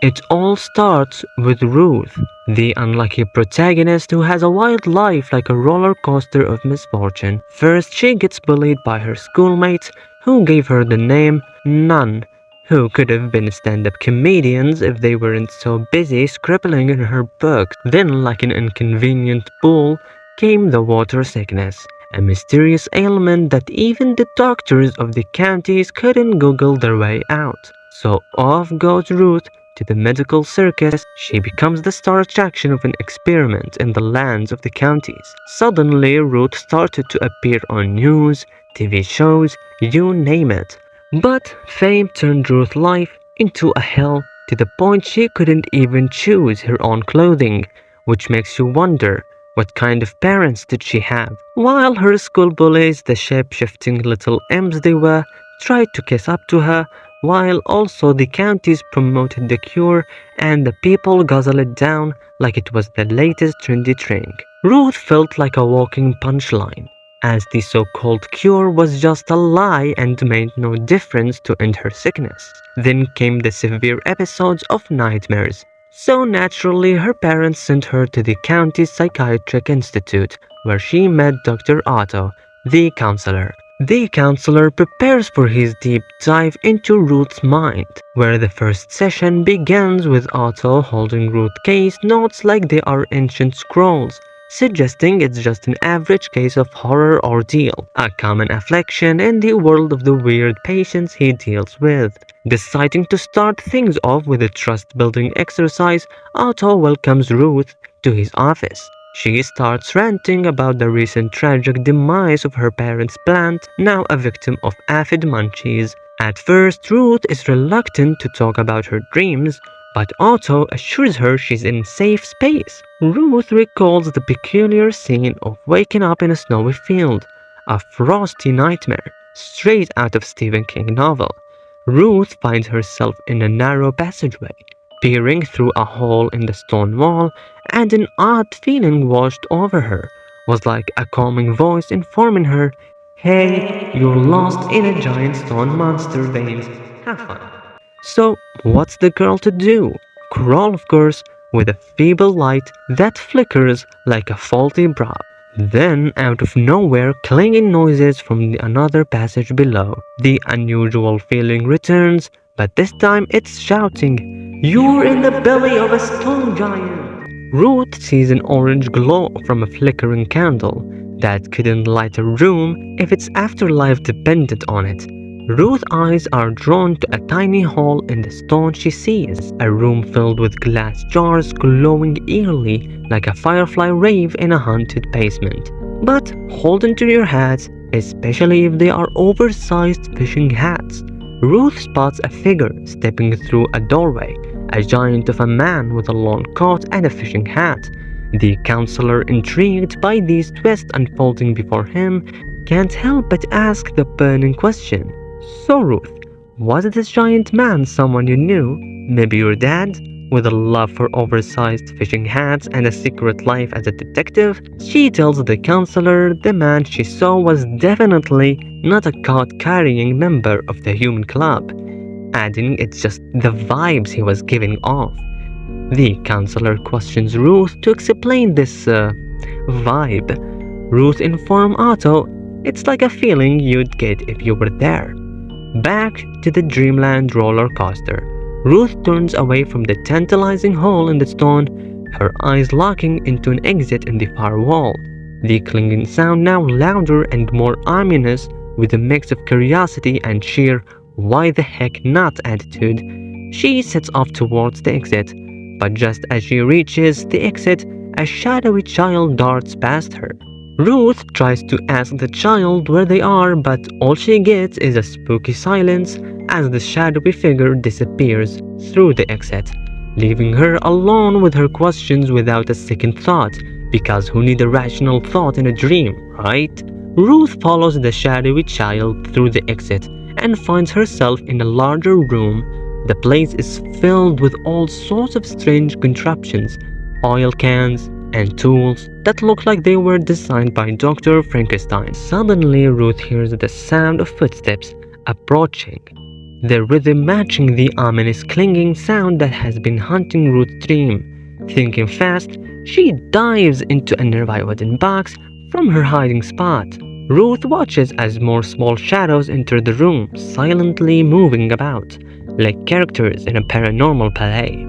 It all starts with Ruth, the unlucky protagonist who has a wild life like a roller coaster of misfortune. First, she gets bullied by her schoolmates who gave her the name Nun, who could have been stand-up comedians if they weren't so busy scribbling in her book. Then, like an inconvenient bull, came the water sickness, a mysterious ailment that even the doctors of the counties couldn't Google their way out. So off goes Ruth to the medical circus. She becomes the star attraction of an experiment in the lands of the counties. Suddenly, Ruth started to appear on news, TV shows, you name it. But fame turned Ruth's life into a hell to the point she couldn't even choose her own clothing, which makes you wonder, what kind of parents did she have? While her school bullies, the shape-shifting little imps they were, tried to kiss up to her, while also the counties promoted the cure and the people guzzled it down like it was the latest trendy drink. Ruth felt like a walking punchline, as the so-called cure was just a lie and made no difference to end her sickness. Then came the severe episodes of nightmares. So naturally, her parents sent her to the county psychiatric institute, where she met Dr. Otto, the counselor. The counselor prepares for his deep dive into Ruth's mind, where the first session begins with Otto holding Ruth's case notes like they are ancient scrolls, suggesting it's just an average case of horror ordeal, a common affliction in the world of the weird patients he deals with. Deciding to start things off with a trust-building exercise, Otto welcomes Ruth to his office. She starts ranting about the recent tragic demise of her parents' plant, now a victim of aphid munchies. At first, Ruth is reluctant to talk about her dreams, but Otto assures her she's in safe space. Ruth recalls the peculiar scene of waking up in a snowy field, a frosty nightmare, straight out of Stephen King novel. Ruth finds herself in a narrow passageway, peering through a hole in the stone wall, and an odd feeling washed over her. Was like a calming voice informing her, "Hey, you're lost in a giant stone monster veins. Have fun." So, what's the girl to do? Crawl, of course, with a feeble light that flickers like a faulty prop. Then, out of nowhere, clanging noises from another passage below. The unusual feeling returns, but this time it's shouting, "You're in the belly of a stone giant!" Ruth sees an orange glow from a flickering candle that couldn't light a room if its afterlife depended on it. Ruth's eyes are drawn to a tiny hole in the stone she sees, a room filled with glass jars glowing eerily like a firefly rave in a haunted basement. But hold onto your hats, especially if they are oversized fishing hats. Ruth spots a figure stepping through a doorway, a giant of a man with a long coat and a fishing hat. The counselor, intrigued by these twists unfolding before him, can't help but ask the burning question. "So Ruth, was this giant man someone you knew? Maybe your dad?" With a love for oversized fishing hats and a secret life as a detective, she tells the counselor the man she saw was definitely not a card-carrying member of the human club, adding it's just the vibes he was giving off. The counselor questions Ruth to explain this vibe. Ruth informs Otto it's like a feeling you'd get if you were there. Back to the Dreamland roller coaster. Ruth turns away from the tantalizing hole in the stone, her eyes locking into an exit in the far wall. The clinging sound now louder and more ominous, with a mix of curiosity and sheer "why the heck not" attitude. She sets off towards the exit, but just as she reaches the exit, a shadowy child darts past her. Ruth tries to ask the child where they are, but all she gets is a spooky silence as the shadowy figure disappears through the exit, leaving her alone with her questions without a second thought, because who needs a rational thought in a dream, right? Ruth follows the shadowy child through the exit and finds herself in a larger room. The place is filled with all sorts of strange contraptions, oil cans, and tools that look like they were designed by Dr. Frankenstein. Suddenly, Ruth hears the sound of footsteps approaching. their rhythm matching the ominous clinging sound that has been haunting Ruth's dream. Thinking fast, she dives into a nearby wooden box from her hiding spot. Ruth watches as more small shadows enter the room, silently moving about, like characters in a paranormal play.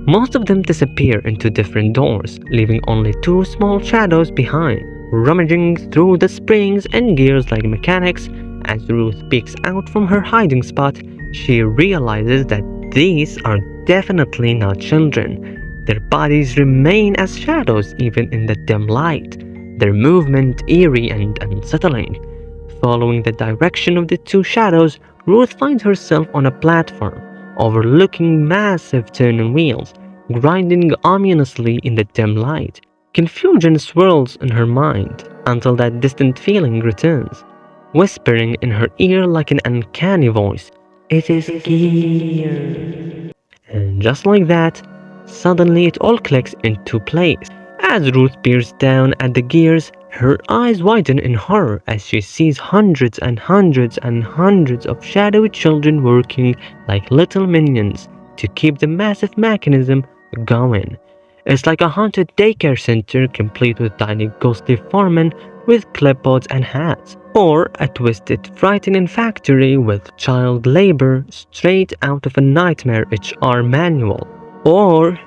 Most of them disappear into different doors, leaving only two small shadows behind, rummaging through the springs and gears like mechanics. As Ruth peeks out from her hiding spot, she realizes that these are definitely not children. Their bodies remain as shadows even in the dim light, their movement eerie and unsettling. Following the direction of the two shadows, Ruth finds herself on a platform, overlooking massive turning wheels, grinding ominously in the dim light. Confusion swirls in her mind until that distant feeling returns, whispering in her ear like an uncanny voice, "It is gear." And just like that, suddenly it all clicks into place. As Ruth peers down at the gears, her eyes widen in horror as she sees hundreds and hundreds and hundreds of shadowy children working like little minions to keep the massive mechanism going. It's like a haunted daycare center complete with tiny ghostly foremen with clipboards and hats, or a twisted, frightening factory with child labor straight out of a nightmare HR manual. Or,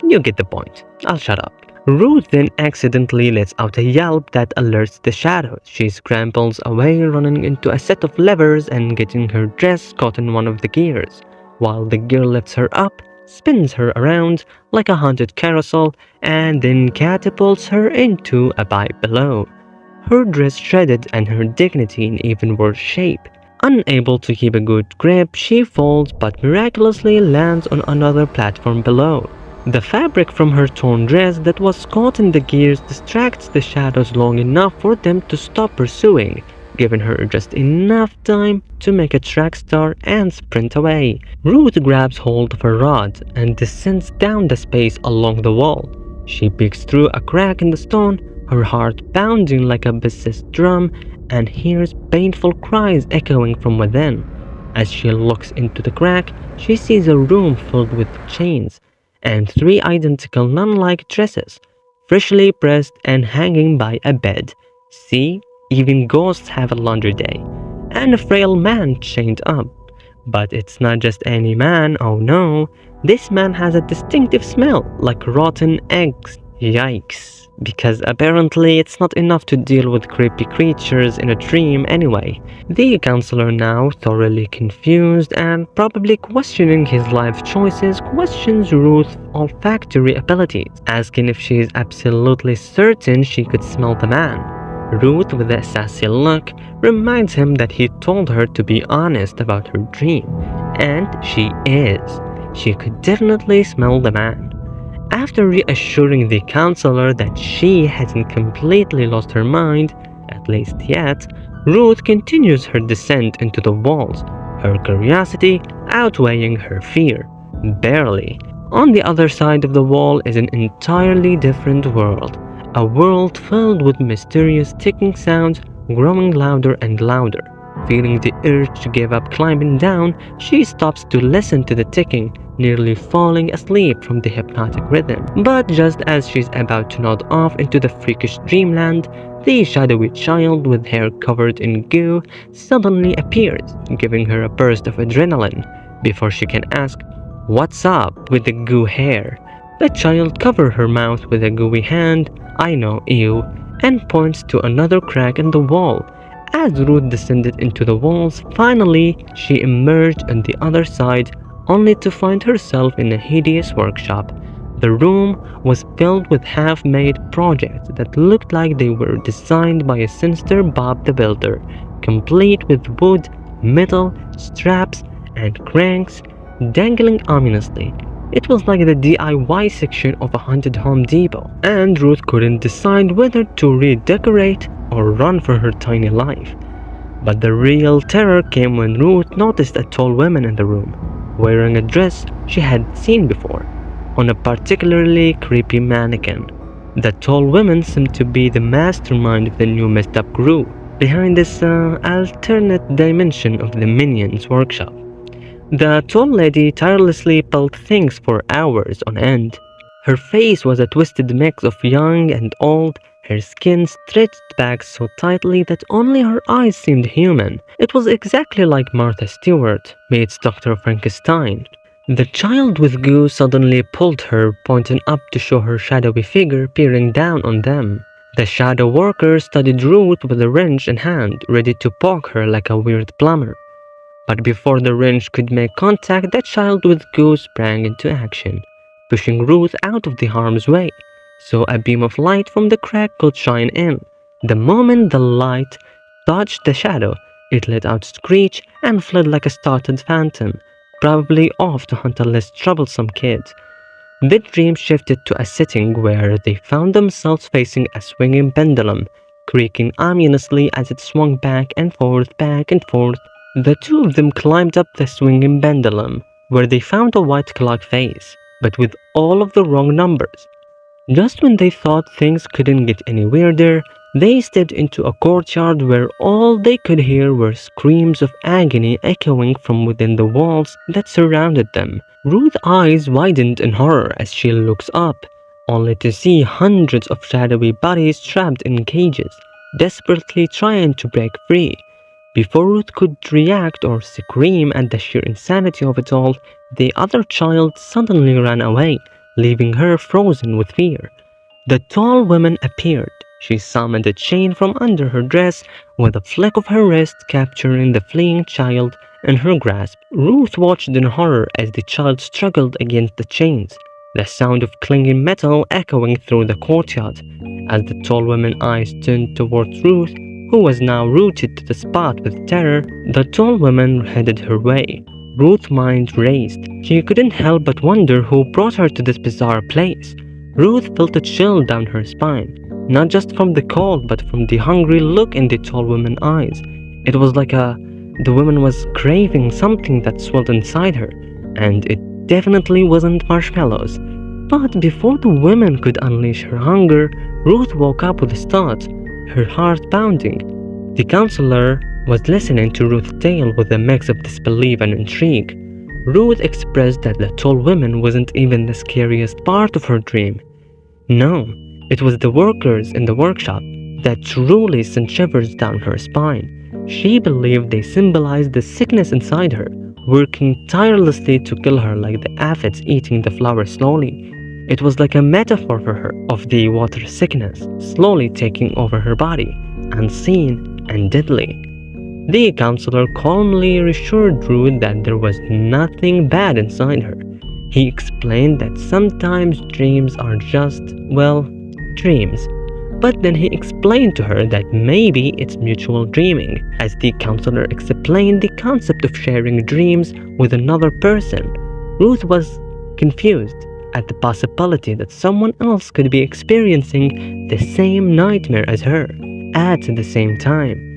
you get the point. I'll shut up. Ruth then accidentally lets out a yelp that alerts the shadows. She scrambles away, running into a set of levers and getting her dress caught in one of the gears, while the gear lifts her up, spins her around like a haunted carousel, and then catapults her into a pipe below. Her dress shredded and her dignity in even worse shape. Unable to keep a good grip, she falls but miraculously lands on another platform below. The fabric from her torn dress that was caught in the gears distracts the shadows long enough for them to stop pursuing, giving her just enough time to make a track star and sprint away. Ruth grabs hold of her rod and descends down the space along the wall. She peeks through a crack in the stone, her heart pounding like a possessed drum, and hears painful cries echoing from within. As she looks into the crack, she sees a room filled with chains and three identical nun-like dresses, freshly pressed and hanging by a bed. See, even ghosts have a laundry day. And a frail man chained up. But it's not just any man, oh no. This man has a distinctive smell, like rotten eggs. Yikes. Because apparently it's not enough to deal with creepy creatures in a dream anyway. The counselor, now thoroughly confused and probably questioning his life choices, questions Ruth's olfactory abilities, asking if she is absolutely certain she could smell the man. Ruth, with a sassy look, reminds him that he told her to be honest about her dream, and she is. She could definitely smell the man. After reassuring the counselor that she hasn't completely lost her mind, at least yet, Ruth continues her descent into the walls, her curiosity outweighing her fear. Barely. On the other side of the wall is an entirely different world, a world filled with mysterious ticking sounds growing louder and louder. Feeling the urge to give up climbing down, she stops to listen to the ticking, nearly falling asleep from the hypnotic rhythm. But just as she's about to nod off into the freakish dreamland, the shadowy child with hair covered in goo suddenly appears, giving her a burst of adrenaline. Before she can ask, "What's up?" with the goo hair, the child covers her mouth with a gooey hand, "I know, ew," and points to another crack in the wall. As Ruth descended into the walls, finally she emerged on the other side, only to find herself in a hideous workshop. The room was filled with half-made projects that looked like they were designed by a sinister Bob the Builder, complete with wood, metal, straps, and cranks dangling ominously. It was like the DIY section of a haunted Home Depot, and Ruth couldn't decide whether to redecorate or run for her tiny life. But the real terror came when Ruth noticed a tall woman in the room, wearing a dress she had seen before, on a particularly creepy mannequin. The tall woman seemed to be the mastermind of the new messed up crew behind this alternate dimension of the Minions workshop. The tall lady tirelessly built things for hours on end. Her face was a twisted mix of young and old, her skin stretched back so tightly that only her eyes seemed human. It was exactly like Martha Stewart meets Dr. Frankenstein. The child with goo suddenly pulled her, pointing up to show her shadowy figure peering down on them. The shadow worker studied Ruth with a wrench in hand, ready to poke her like a weird plumber. But before the wrench could make contact, the child with goo sprang into action, pushing Ruth out of the harm's way, so a beam of light from the crack could shine in. The moment the light touched the shadow, it let out a screech and fled like a startled phantom, probably off to hunt a less troublesome kid. The dream shifted to a setting where they found themselves facing a swinging pendulum, creaking ominously as it swung back and forth, back and forth. The two of them climbed up the swinging pendulum, where they found a white clock face, but with all of the wrong numbers. Just when they thought things couldn't get any weirder, they stepped into a courtyard where all they could hear were screams of agony echoing from within the walls that surrounded them. Ruth's eyes widened in horror as she looked up, only to see hundreds of shadowy bodies trapped in cages, desperately trying to break free. Before Ruth could react or scream at the sheer insanity of it all, the other child suddenly ran away, leaving her frozen with fear. The tall woman appeared. She summoned a chain from under her dress, with a flick of her wrist capturing the fleeing child in her grasp. Ruth watched in horror as the child struggled against the chains, the sound of clinging metal echoing through the courtyard. As the tall woman's eyes turned towards Ruth, who was now rooted to the spot with terror, the tall woman headed her way. Ruth's mind raced. She couldn't help but wonder who brought her to this bizarre place. Ruth felt a chill down her spine, not just from the cold, but from the hungry look in the tall woman's eyes. It was like the woman was craving something that swelled inside her, and it definitely wasn't marshmallows. But before the woman could unleash her hunger, Ruth woke up with a start, her heart pounding. The counselor was listening to Ruth's tale with a mix of disbelief and intrigue. Ruth expressed that the tall woman wasn't even the scariest part of her dream. No, it was the workers in the workshop that truly sent shivers down her spine. She believed they symbolized the sickness inside her, working tirelessly to kill her like the aphids eating the flower slowly. It was like a metaphor for her of the water sickness slowly taking over her body, unseen and deadly. The counselor calmly reassured Ruth that there was nothing bad inside her. He explained that sometimes dreams are just, well, dreams. But then he explained to her that maybe it's mutual dreaming, as the counselor explained the concept of sharing dreams with another person. Ruth was confused at the possibility that someone else could be experiencing the same nightmare as her at the same time.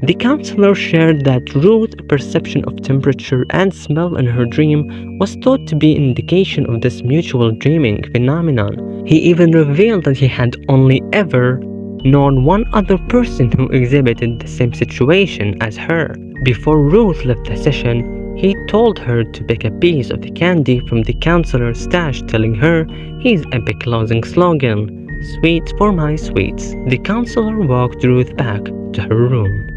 The counselor shared that Ruth's perception of temperature and smell in her dream was thought to be an indication of this mutual dreaming phenomenon. He even revealed that he had only ever known one other person who exhibited the same situation as her. Before Ruth left the session, he told her to pick a piece of the candy from the counselor's stash, telling her his epic closing slogan, "Sweets for my sweets." The counselor walked Ruth back to her room.